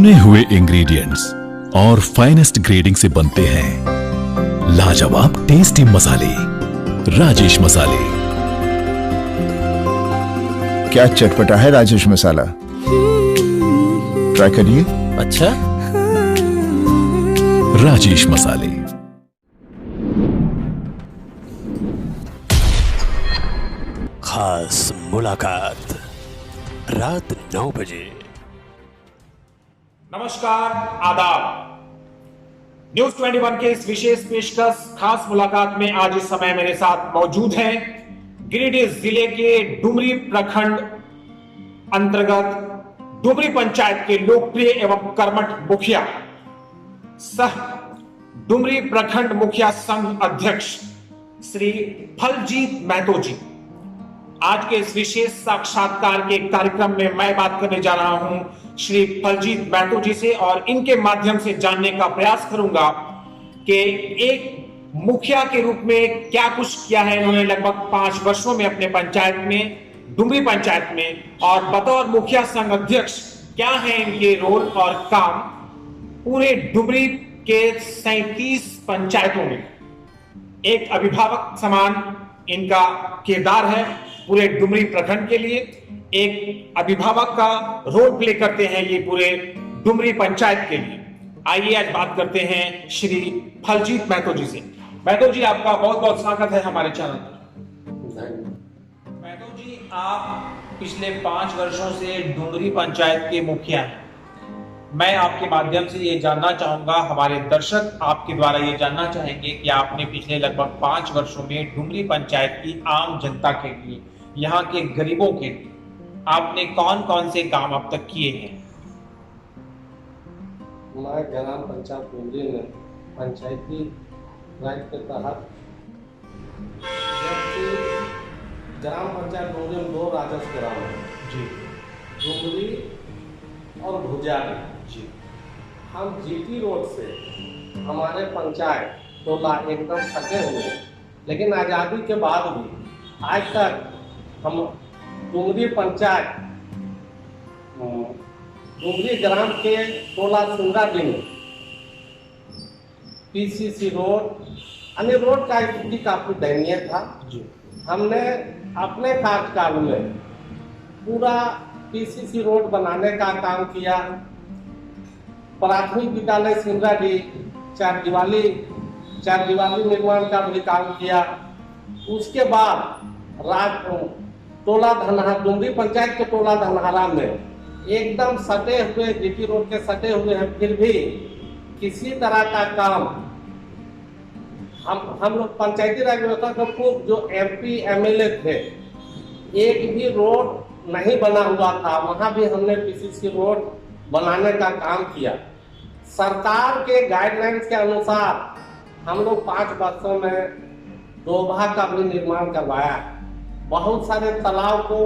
चुने हुए इंग्रेडिएंट्स और फाइनेस्ट ग्रेडिंग से बनते हैं लाजवाब टेस्टी मसाले। राजेश मसाले। क्या चटपटा है राजेश मसाला, ट्राई करिए। अच्छा, राजेश मसाले। खास मुलाकात रात 9 बजे। नमस्कार, आदाब। न्यूज 21 के इस विशेष पेशकश खास मुलाकात में आज इस समय मेरे साथ मौजूद हैं गिरिडीह जिले के डुमरी प्रखंड अंतर्गत डुमरी पंचायत के लोकप्रिय एवं कर्मठ मुखिया सह डुमरी प्रखंड मुखिया संघ अध्यक्ष श्री फलजीत महतो जी। आज के इस विशेष साक्षात्कार के कार्यक्रम में मैं बात करने जा रहा हूं श्री फलजीत महतो जी से और इनके माध्यम से जानने का प्रयास करूंगा कि एक मुखिया के रूप में क्या कुछ किया है इन्होंने लगभग 5 वर्षों में अपने पंचायत में, डुमरी पंचायत में, और बतौर मुखिया संघ अध्यक्ष क्या है इनके रोल और काम पूरे डुमरी के 37 पंचायतों में। एक अभिभावक समान इनका किरदार है पूरे डुमरी प्रखंड के लिए, एक अभिभावक का रोल प्ले करते हैं ये पूरे डुमरी पंचायत के लिए। आइए आज बात करते हैं श्री फलजीत महतो जी से। महतो जी, आपका बहुत बहुत स्वागत है हमारे चैनल पर। महतो जी, आप पिछले 5 वर्षों से डुमरी पंचायत के मुखिया हैं। मैं आपके माध्यम से ये जानना चाहूंगा, हमारे दर्शक आपके द्वारा ये जानना चाहेंगे कि आपने पिछले लगभग 5 वर्षों में डुमरी पंचायत की आम जनता के लिए, यहाँ के गरीबों के लिए आपने कौन कौन से काम अब तक किए हैं? मैं ग्राम पंचायत डुमरी में पंचायती राज के तहत, जबकि ग्राम पंचायत डुमरी में 2 राजस्व ग्राम है जी, डुमरी और भुजारी जी। हम जीटी रोड से हमारे पंचायत टोला एकदम सटे हुए, लेकिन आज़ादी के बाद भी आज तक हम डुमरी पंचायत डुमरी ग्राम के टोला सिंगराडीह में पीसीसी रोड, अन्य रोड का स्थिति काफी दयनीय था जी। हमने अपने कार्यकाल में पूरा पीसीसी रोड बनाने का काम किया। प्राथमिक विद्यालय सिंगराडीह 4 दीवाली निर्माण का भी काम किया। उसके बाद टोला धनहारा, डुमरी पंचायत के टोला धनहारा में एकदम सटे हुए, जीटी रोड के सटे हुए हैं, फिर भी किसी तरह का काम हम लोग पंचायती राज व्यवस्था को खूब, जो एमपी एमएलए थे, एक भी रोड नहीं बना हुआ था, वहां भी हमने पीसीसी रोड बनाने का काम किया। सरकार के गाइडलाइंस के अनुसार हम लोग 5 वर्षों में डोभा का भी निर्माण करवाया। बहुत सारे तालाब को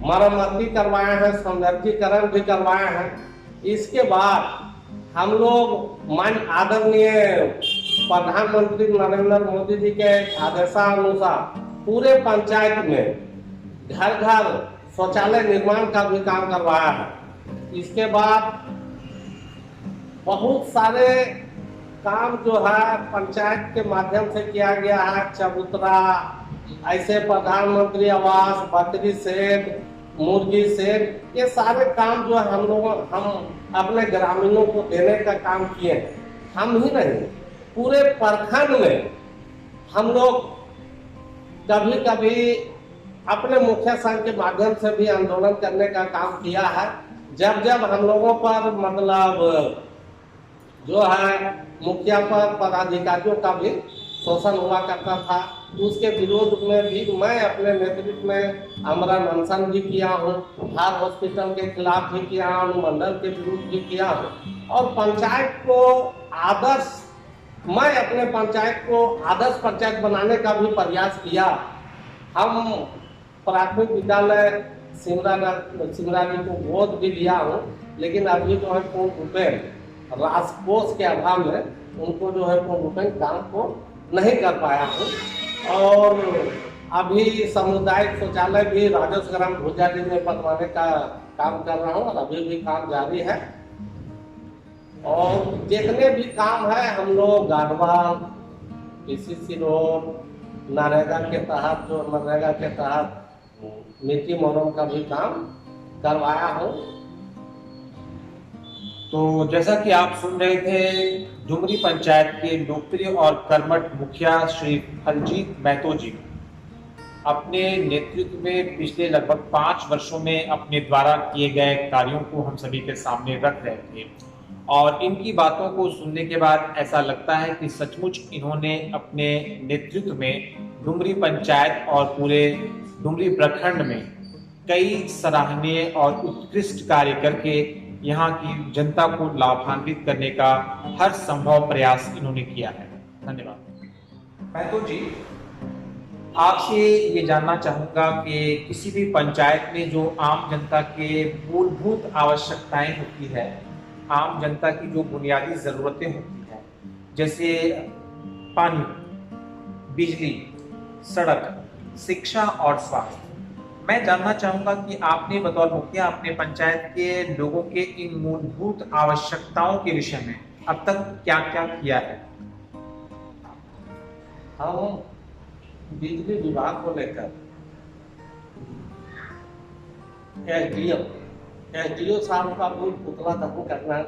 मरम्मती करवाए हैं, सौंदर्यीकरण भी करवाए हैं। इसके बाद हम लोग माननीय आदरणीय प्रधानमंत्री नरेंद्र मोदी जी के आदेशानुसार पूरे पंचायत में घर घर शौचालय निर्माण का भी काम करवाया है। इसके बाद बहुत सारे काम जो है पंचायत के माध्यम से किया गया है। चबूतरा, ऐसे प्रधानमंत्री आवास, बकरी शेड, मुर्गी शेड, ये सारे काम जो हम अपने ग्रामीणों को देने का काम किए हैं। हम ही नहीं, पूरे प्रखंड में हम लोग कभी कभी अपने मुखिया संघ के माध्यम से भी आंदोलन करने का काम किया है। जब जब हम लोगों पर मतलब जो है मुखिया पर पदाधिकारियों का भी शोषण हुआ करता था, उसके विरोध में भी मैं अपने नेतृत्व में आमरण अनशन भी किया हूँ, हार हॉस्पिटल के खिलाफ भी किया हूँ, मंडल के विरुद्ध भी किया हूँ, और पंचायत को आदर्श, मैं अपने पंचायत को आदर्श पंचायत बनाने का भी प्रयास किया। हम प्राथमिक विद्यालय सिंगराडीह को गोद भी लिया हूँ, लेकिन अभी जो है पूर्ण रूपेण राजकोष के अभाव में उनको जो है पूर्ण रूपेण काम को नहीं कर पाया हूँ। और अभी सामुदायिक शौचालय भी राजस्व ग्राम भुजारी में बनवाने का काम कर रहा हूँ और अभी भी काम जारी है। और जितने भी काम है हम लोग गाडवाल, पीसीसी रोड, नरेगा के तहत मिट्टी मोरम का भी काम करवाया हूँ। तो जैसा कि आप सुन रहे थे, डुमरी पंचायत के लोकप्रिय और कर्मठ मुखिया श्री फलजीत महतो जी अपने नेतृत्व में पिछले लगभग 5 वर्षों में अपने द्वारा किए गए कार्यों को हम सभी के सामने रख रहे थे और इनकी बातों को सुनने के बाद ऐसा लगता है कि सचमुच इन्होंने अपने नेतृत्व में डुमरी पंचायत और पूरे डुमरी प्रखंड में कई सराहनीय और उत्कृष्ट कार्य करके यहाँ की जनता को लाभान्वित करने का हर संभव प्रयास इन्होंने किया है। धन्यवाद। महतो जी, आपसे ये जानना चाहूंगा कि किसी भी पंचायत में जो आम जनता के मूलभूत आवश्यकताएं होती है, आम जनता की जो बुनियादी जरूरतें होती हैं, जैसे पानी, बिजली, सड़क, शिक्षा और स्वास्थ्य, मैं जानना चाहूंगा कि आपने बतौर मुखिया अपने पंचायत के लोगों के इन मूलभूत आवश्यकताओं के विषय में अब तक क्या क्या किया है? हम बिजली विभाग को लेकर एसडीओ साहब का भी पुतला दहन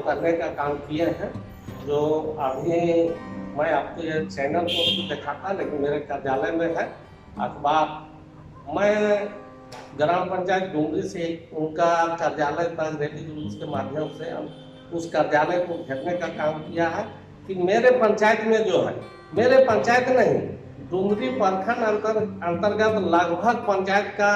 करने का काम किए हैं। जो अभी मैं आपको ये चैनल को देखा था, लेकिन मेरे कार्यालय में है अखबार। मैं ग्राम पंचायत डुमरी से उनका कार्यालय तक रेली जुलूस के माध्यम से उस कार्यालय को घेरने का काम किया है कि मेरे पंचायत में जो है, मेरे पंचायत नहीं, डुमरी प्रखंड अंतर्गत लगभग पंचायत का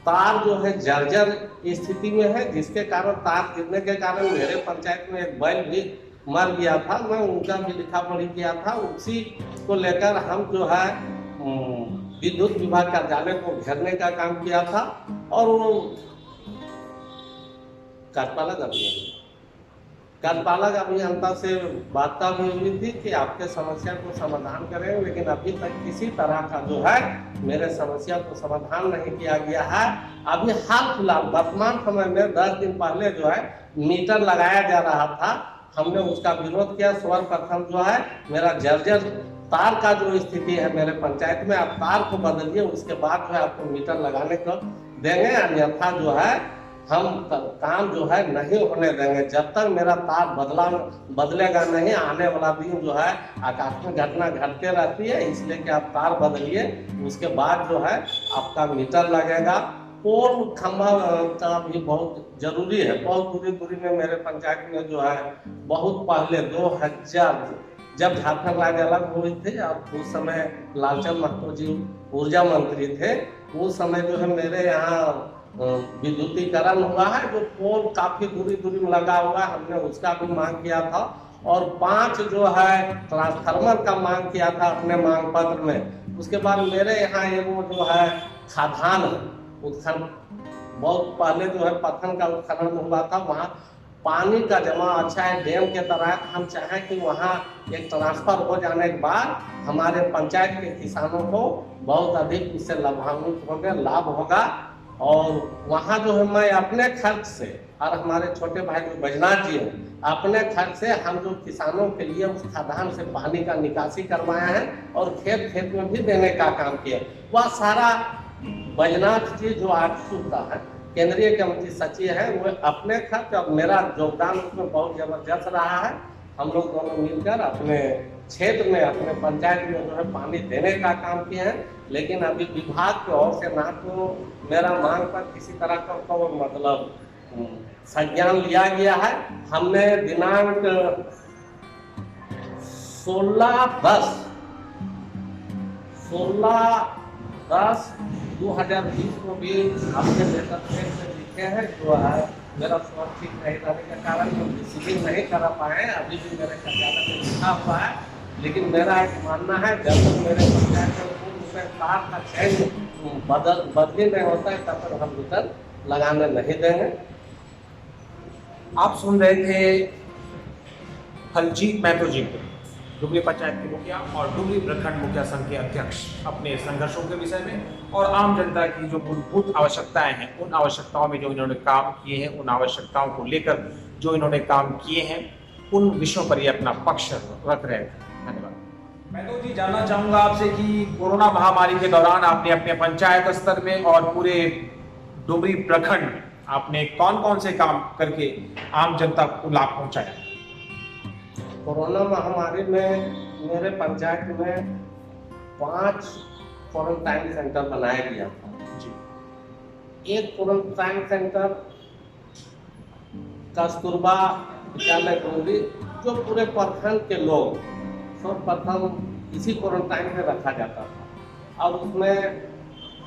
तार जो है जर्जर स्थिति में है, जिसके कारण तार गिरने के कारण मेरे पंचायत में एक बैल भी मर गया था। मैं उनका भी लिखा पढ़ी किया था। उसी को लेकर हम जो है विद्युत विभाग कार्यालय को घेरने का काम किया था और वो कार्यपालक अभियंता से वार्ता भी हुई थी कि आपके समस्या को समाधान करें, लेकिन अभी तक किसी तरह का जो है मेरे समस्या को समाधान नहीं किया गया है। अभी हाल फिलहाल वर्तमान समय में 10 दिन पहले जो है मीटर लगाया जा रहा था, हमने उसका विरोध किया। सर्वप्रथम जो है मेरा जर्जर तार का जो स्थिति है मेरे पंचायत में, आप तार को बदलिए, उसके बाद जो है आपको मीटर लगाने को देंगे, अन्यथा जो है हम काम जो है नहीं होने देंगे। जब तक मेरा तार बदलेगा नहीं, आने वाला दिन जो है आकस्मिक घटना घटते रहती है, इसलिए कि आप तार बदलिए, उसके बाद जो है आपका मीटर लगेगा। पोल खंभा का भी बहुत जरूरी है। बहुत दूरी में मेरे पंचायत में जो है बहुत पहले 2000 जब झारखंड राज्य अलग हुई थी, अब उस समय लालचंद महतो जी ऊर्जा मंत्री थे, उस समय जो है मेरे यहाँ विद्युतीकरण हुआ है। जो पोल काफी दूरी में लगा हुआ है, हमने उसका भी मांग किया था और 5 जो है ट्रांसफार्मर का मांग किया था अपने मांग पत्र में। उसके बाद मेरे यहाँ वो जो है खादान उत्खनन, बहुत पहले जो है पत्थर का उत्खनन हुआ था, वहाँ पानी का जमा अच्छा है डैम के तरह। हम चाहें कि वहाँ एक ट्रांसफर हो जाने के बाद हमारे पंचायत के किसानों को बहुत अधिक उससे लाभान्वित होंगे, लाभ होगा। और वहाँ जो है मैं अपने खर्च से और हमारे छोटे भाई जो बैजनाथ जी हैं, अपने खर्च से हम जो किसानों के लिए उस खदान से पानी का निकासी करवाया है और खेत में भी देने का काम किया। वह सारा बैजनाथ जी जो आज सुनता है, केंद्रीय कमेटी सचिव है, वो अपने खर्च और मेरा योगदान उसमें बहुत जबरदस्त रहा है। हम लोग दोनों मिलकर अपने क्षेत्र में, अपने पंचायत में जो है पानी देने का काम किए हैं। लेकिन अभी विभाग की ओर से ना तो मेरा मांग पर किसी तरह का मतलब संज्ञान लिया गया है। हमने दिनांक 16/10/2020 को भी अपने लेटर में लिखे हैं, जो है मेरा स्वास्थ्य ठीक नहीं रहने के कारण हम रिसीविंग नहीं कर पाए। अभी भी मेरे कार्यालय में लिखा हुआ है, लेकिन मेरा एक मानना है जब तक मेरे पंचायत में तार का चयन बदली नहीं होता है तब तक हम मीटर लगाने नहीं देंगे। आप सुन रहे थे फलजीत महतो जी को, डुमरी पंचायत के मुखिया और डुमरी प्रखंड मुखिया संघ के अध्यक्ष अपने संघर्षों के विषय में और आम जनता की जो मूलभूत आवश्यकताएं हैं, उन आवश्यकताओं में जो इन्होंने काम किए हैं, उन आवश्यकताओं को लेकर जो इन्होंने काम किए हैं, उन विषयों पर ये अपना पक्ष रख रहे थे। धन्यवाद। मैं तो जी जानना चाहूंगा आपसे कि कोरोना महामारी के दौरान आपने अपने पंचायत स्तर में और पूरे डुमरी प्रखंड आपने कौन कौन से काम करके आम जनता को लाभ पहुंचाया? कोरोना महामारी में मेरे पंचायत में 5 क्वारंटाइन सेंटर बनाया गया था जी। एक क्वारंटाइन सेंटर कस्तूरबा विद्यालय डुमरी, जो पूरे प्रखंड के लोग सर्वप्रथम इसी क्वारंटाइन में रखा जाता था। और उसमें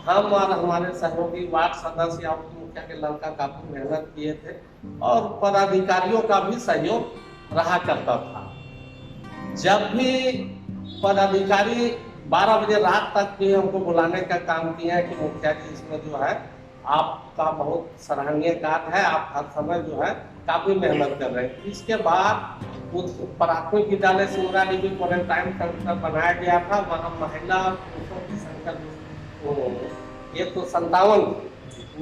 हम और हमारे सहयोगी वार्ड सदस्य या मुखिया के लड़का काफी मेहनत किए थे और पदाधिकारियों का भी सहयोग रहा करता था। जब भी पदाधिकारी 12 बजे रात तक भी हमको बुलाने का काम किया है कि मुखिया जी इसमें जो है आपका बहुत सराहनीय कार्य है, आप हर समय जो है काफी मेहनत कर रहे हैं। इसके बाद उस प्राथमिक विद्यालय सिमराली भी क्वारंटाइन सेंटर बनाया गया था। वहाँ महिला और पुरुषों की संख्या 157।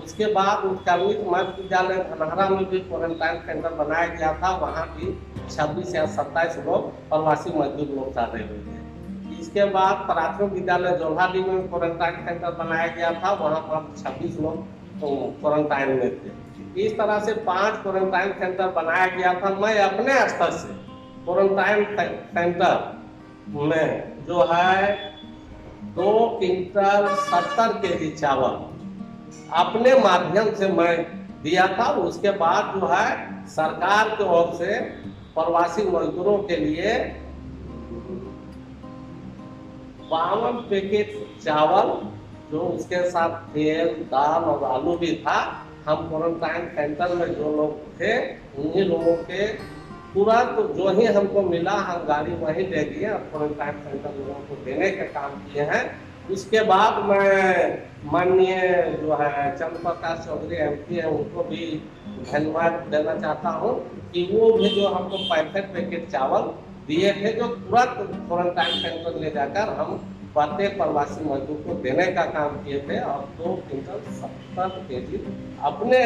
उसके बाद उत्कर्मित मध्य विद्यालय धनहरा में भी क्वारंटाइन सेंटर बनाया गया था। वहाँ भी 26 या 27 लोग प्रवासी मजदूर लोग शामिल हुए थे। इसके बाद प्राथमिक विद्यालय जोल्हाडी में क्वारंटाइन सेंटर बनाया गया था। वहाँ पर 26 लोग क्वारंटाइन में थे। इस तरह से 5 क्वारंटाइन सेंटर बनाया गया था। मैं अपने स्तर से क्वारंटाइन सेंटर में जो है 2 क्विंटल 70 केजी चावल अपने माध्यम से मैं दिया था। उसके बाद जो है सरकार की ओर से प्रवासी मजदूरों के लिए 52 पैकेट चावल, जो उसके साथ तेल, दाल और आलू भी था, हम क्वारंटाइन सेंटर में जो लोग थे उन्हीं लोगों के पूरा तो जो ही हमको मिला हम गाड़ी वहीं ले गए और क्वारंटाइन सेंटर लोगों को देने का काम किए हैं। उसके बाद मैं माननीय जो है चंद्र प्रकाश चौधरी MP है, उनको भी धन्यवाद देना चाहता हूँ कि वो भी जो हमको 65 पैकेट चावल दिए थे, जो तुरंत क्वारंटाइन सेंटर ले जाकर हम प्रत्येक प्रवासी मजदूर को देने का काम किए थे और 2 क्विंटल 70 केजी अपने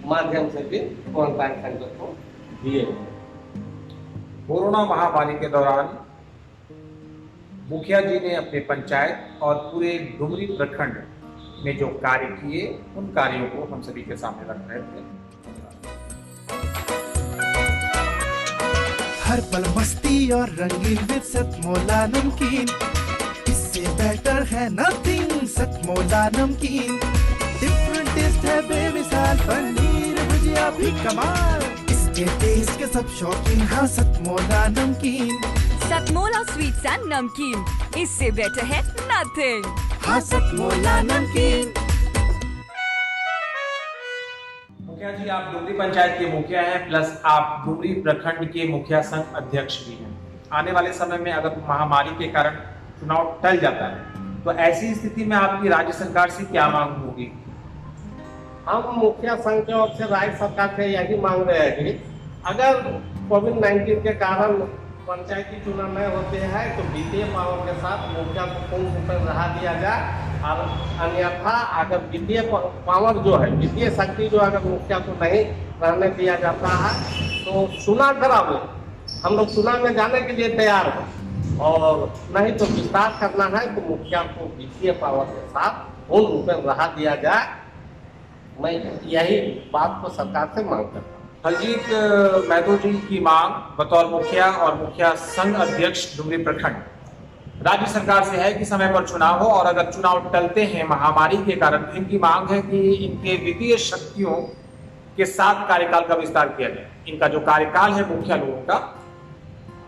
माध्यम से भी क्वारंटाइन सेंटर को दिए। कोरोना महामारी के दौरान मुखिया जी ने अपने पंचायत और पूरे डुमरी प्रखंड में जो कार्य किए, उन कार्यों को हम सभी के सामने रख रहे थे। हर पल मस्ती और रंगीन विद सतमोला नमकीन, इससे बेटर है नथिंग। सतमोला नमकीन डिफरेंट टेस्ट है बेमिसाल, पनीर भुजिया भी कमाल, इसके टेस्ट के सब शौकीन। हाँ सतमोला नमकीन, सतमोला स्वीट्स एंड नमकीन, इससे बेटर है नथिंग। हाँ सतमोला नमकीन। मुखिया जी, आप डुमरी पंचायत के मुखिया हैं, प्लस आप डुमरी प्रखंड के मुखिया संघ अध्यक्ष भी हैं। आने वाले समय में अगर महामारी के कारण चुनाव टल जाता है तो ऐसी स्थिति में आपकी राज्य सरकार से क्या मांग होगी? हम मुखिया संघ की ओर से राज्य सरकार से यही मांग रहे हैं कि अगर कोविड-19 के कारण पंचायती चुनाव नहीं होते हैं तो वित्तीय पावर के साथ मुखिया को पूर्ण रूप में रहा दिया जाए, और अन्यथा अगर वित्तीय पावर जो है, वित्तीय शक्ति जो अगर मुखिया को नहीं रहने दिया जाता है तो चुनाव करावे, हम लोग चुनाव में जाने के लिए तैयार हैं। और नहीं तो विस्तार करना है तो मुखिया को वित्तीय पावर के साथ पूर्ण रूप में रहा दिया जाए। मैं यही बात को सरकार से मांग करता हूँ। फलजीत महतो जी की मांग बतौर मुखिया और मुखिया संघ अध्यक्ष डुमरी प्रखंड राज्य सरकार से है कि समय पर चुनाव हो, और अगर चुनाव टलते हैं महामारी के कारण तो इनकी मांग है कि इनके वित्तीय शक्तियों के साथ कार्यकाल का विस्तार किया जाए। इनका जो कार्यकाल है मुखिया लोगों का,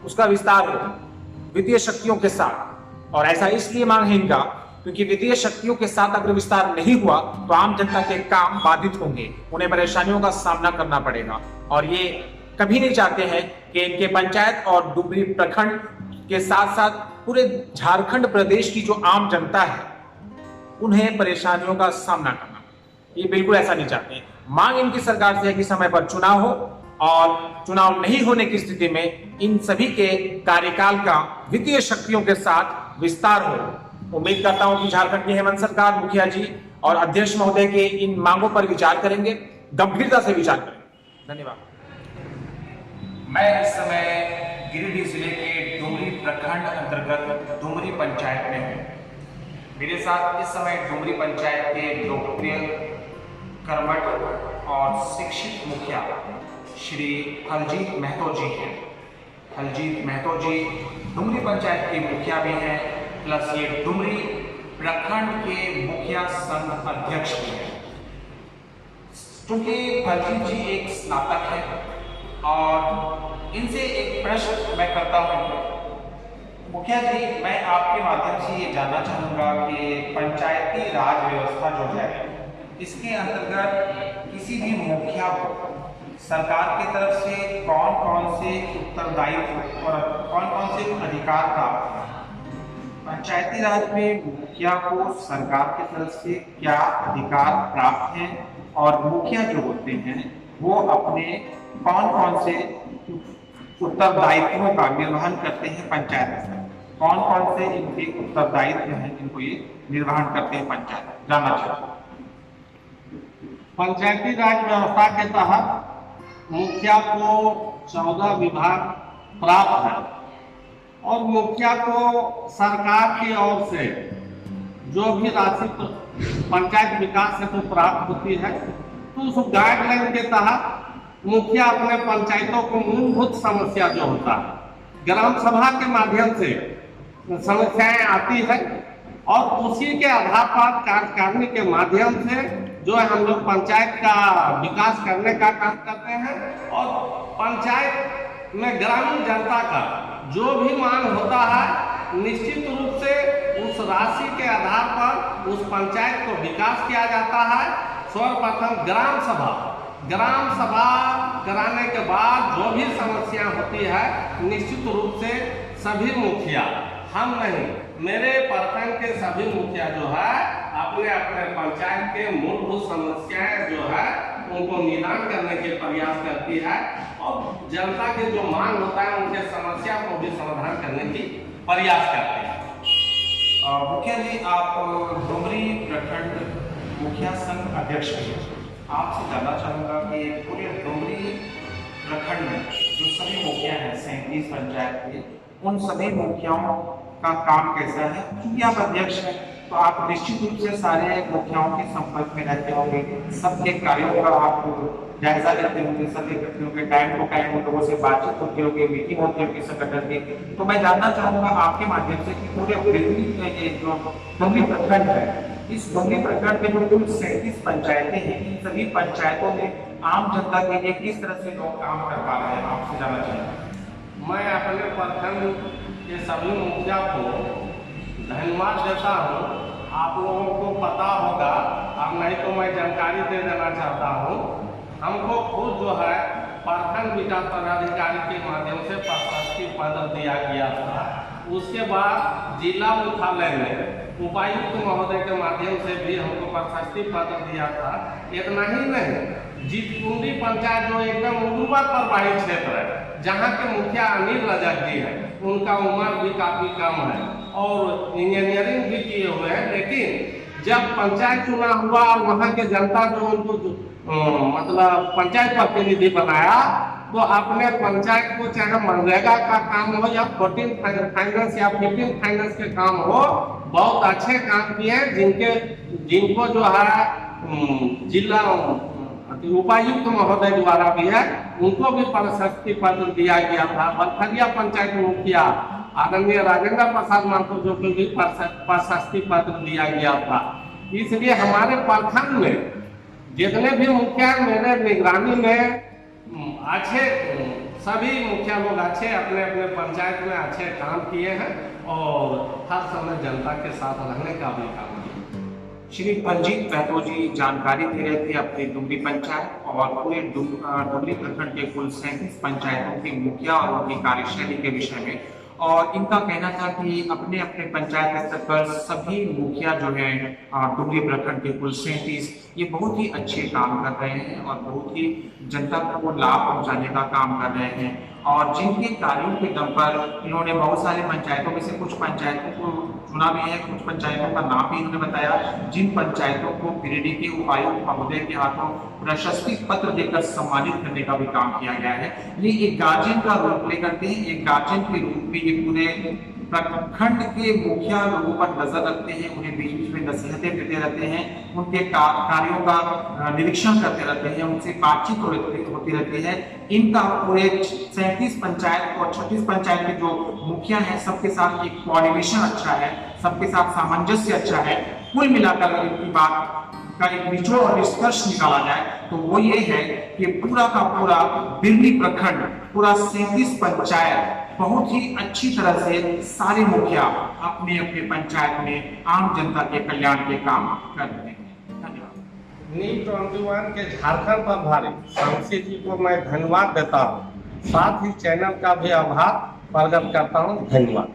उसका विस्तार हो वित्तीय शक्तियों के साथ। और ऐसा इसलिए मांग है इनका क्योंकि वित्तीय शक्तियों के साथ अगर विस्तार नहीं हुआ तो आम जनता के काम बाधित होंगे, उन्हें परेशानियों का सामना करना पड़ेगा। और ये कभी नहीं चाहते हैं कि इनके पंचायत और डुमरी प्रखंड के साथ साथ पूरे झारखंड प्रदेश की जो आम जनता है उन्हें परेशानियों का सामना करना, ये बिल्कुल ऐसा नहीं चाहते। मांग इनकी सरकार से है कि समय पर चुनाव हो और चुनाव नहीं होने की स्थिति में इन सभी के कार्यकाल का वित्तीय शक्तियों के साथ विस्तार हो। उम्मीद करता हूं कि झारखंड की हेमंत सरकार, मुखिया जी और अध्यक्ष महोदय के इन मांगों पर विचार करेंगे, गंभीरता से विचार करेंगे। धन्यवाद। मैं इस समय गिरिडीह जिले के डुमरी प्रखंड अंतर्गत डुमरी पंचायत में हूँ। मेरे साथ इस समय डुमरी पंचायत के लोकप्रिय, कर्मठ और शिक्षित मुखिया श्री फलजीत महतो जी हैं। फलजीत महतो जी डुमरी पंचायत के मुखिया भी हैं, प्लस ये डुमरी प्रखंड के मुखिया संघ अध्यक्ष भी हैं। क्योंकि फलजीत जी एक स्नातक हैं और इनसे एक प्रश्न मैं करता हूँ। मुखिया जी, मैं आपके माध्यम से ये जानना चाहूँगा कि पंचायती राज व्यवस्था जो है, इसके अंतर्गत किसी भी मुखिया को सरकार की तरफ से कौन कौन से उत्तरदायित्व और कौन कौन से अधिकार प्राप्त हैं? पंचायती राज में मुखिया को सरकार की तरफ से क्या अधिकार प्राप्त हैं और मुखिया जो होते हैं वो अपने कौन कौन से उत्तरदायित्वों का निर्वहन करते हैं पंचायत में? कौन कौन से इनके उत्तरदायित्व हैं जिनको ये निर्वहन करते हैं पंचायत? जानना चाहिए। पंचायती राज व्यवस्था के तहत मुखिया को 14 विभाग प्राप्त है और मुखिया को सरकार की ओर से जो भी राशि पंचायत विकास से तो प्राप्त होती है, तो उस गाइडलाइन के तहत मुखिया अपने पंचायतों को मूलभूत समस्या जो होता है ग्राम सभा के माध्यम से समस्याएं आती है और उसी के आधार पर कार्यकारिणी के माध्यम से जो है हम लोग पंचायत का विकास करने का काम करते हैं और पंचायत में ग्रामीण जनता का जो भी मांग होता है निश्चित रूप से उस राशि के आधार पर उस पंचायत को विकास किया जाता है। सर्वप्रथम ग्राम सभा कराने के बाद जो भी समस्या होती है निश्चित रूप से सभी मुखिया, हम नहीं, मेरे प्रखंड के सभी मुखिया जो है अपने अपने पंचायत के मूलभूत समस्याएं जो है उनको निदान करने के प्रयास करती है और जनता के जो मांग होता है उनके समस्या को भी समाधान करने की प्रयास करते हैं। मुखिया जी, आप डुमरी प्रखंड मुखिया संघ अध्यक्ष हैं। आपसे जानना चाहूँगा कि पूरे डुमरी प्रखंड में जो सभी मुखिया हैं 37 पंचायत के, उन सभी मुखियाओं का काम कैसा है? क्योंकि आप अध्यक्ष हैं तो आप निश्चित रूप से सारे मुखियाओं के संपर्क में रहते होंगे, सबके कार्यों का आप जायजा लेते होंगे, सब करते होंगे, टाइम टू टाइम उन लोगों से बातचीत होती होगी, मीटिंग होती होगी संगठन की। तो मैं जानना चाहूँगा आपके माध्यम से कि पूरे जो डुमरी प्रखंड है, इस डुमरी प्रखंड में जो कुल 37 पंचायतें हैं, इन सभी पंचायतों में आम जनता के लिए किस तरह से लोग काम कर पा रहे हैं, आपसे जानना चाहिए। मैं अपने प्रखंड के सभी मुखिया को धन्यवाद देता हूँ। आप लोगों को पता होगा, अब नहीं तो मैं जानकारी दे देना चाहता हूँ। हमको खुद जो है प्रखंड विकास पदाधिकारी के माध्यम से प्रशस्ति पत्र दिया गया था। उसके बाद जिला मुख्यालय में उपायुक्त महोदय के माध्यम से भी हमको प्रशस्ति पत्र दिया था। इतना ही नहीं, जीतकुंडी पंचायत जो एकदम उर्वर प्रभावित क्षेत्र है, जहाँ के मुखिया अनिल रजक जी हैं, उनका उम्र भी काफी कम है और इंजीनियरिंग भी किए हुए हैं, लेकिन जब पंचायत चुनाव हुआ और वहाँ के जनता जो उनको मतलब पंचायत प्रतिनिधि बनाया, तो अपने पंचायत को चाहे मनरेगा का काम हो या 14 फाइनेंस या 15 फाइनेंस के काम हो, बहुत अच्छे काम किए, जिनको जो है जिला उपायुक्त महोदय द्वारा भी है, उनको भी प्रशस्ति पत्र दिया गया था। बलखरिया पंचायत मुखिया आदरणीय राजेंद्र प्रसाद महतो जो को भी प्रशस्ति पत्र दिया गया था। इसलिए हमारे प्रखंड में जितने भी मुखिया मेरे निगरानी में अच्छे, सभी मुखिया लोग अच्छे अपने अपने पंचायत में अच्छे काम किए हैं और हर समय जनता के साथ रहने का भी काम किया। श्री फलजीत महतो जी जानकारी दे रहे थे अपनी डुमरी पंचायत और पूरे डुमरी प्रखंड के कुल 37 पंचायतों के मुखिया और उनकी कार्यशैली के विषय में। और इनका कहना था कि अपने अपने पंचायत स्तर पर सभी मुखिया जो है डुमरी प्रखंड के कुल 37 ये बहुत ही अच्छे काम कर रहे हैं और बहुत ही जनता को लाभ पहुंचाने का काम कर रहे हैं। और जिनके कार्यों के दम पर इन्होंने बहुत सारे पंचायतों में से कुछ पंचायतों को चुना भी है, कुछ पंचायतों का नाम भी इन्होंने बताया, जिन पंचायतों को गिरिडीह के उपायुक्त महोदय के हाथों प्रशस्ति पत्र देकर सम्मानित करने का भी काम किया गया है। ये एक गार्जियन का रोल प्ले करते हैं, एक गार्जियन के रूप में ये पूरे प्रखंड के मुखिया लोगों पर नजर रखते हैं, उन्हें बीच बीच में नसीहतें देते रहते हैं, उनके कार्यों का निरीक्षण करते रहते हैं, उनसे बातचीत होती रहती है। इनका पूरे 37 पंचायत और 36 पंचायत के जो मुखिया हैं सबके साथ एक कोऑर्डिनेशन अच्छा है, सबके साथ सामंजस्य अच्छा है। कुल मिलाकर इनकी बात का एक निचोड़ और निष्कर्ष निकाला जाए तो वो ये है कि पूरा का पूरा बिरनी प्रखंड, पूरा 37 पंचायत बहुत ही अच्छी तरह से सारे मुखिया अपने अपने पंचायत में आम जनता के कल्याण के काम कर रहे हैं। धन्यवाद। न्यूज़ 21 के झारखंड प्रभारी शमशी जी को मैं धन्यवाद देता हूँ, साथ ही चैनल का भी आभार प्रकट करता हूँ। धन्यवाद।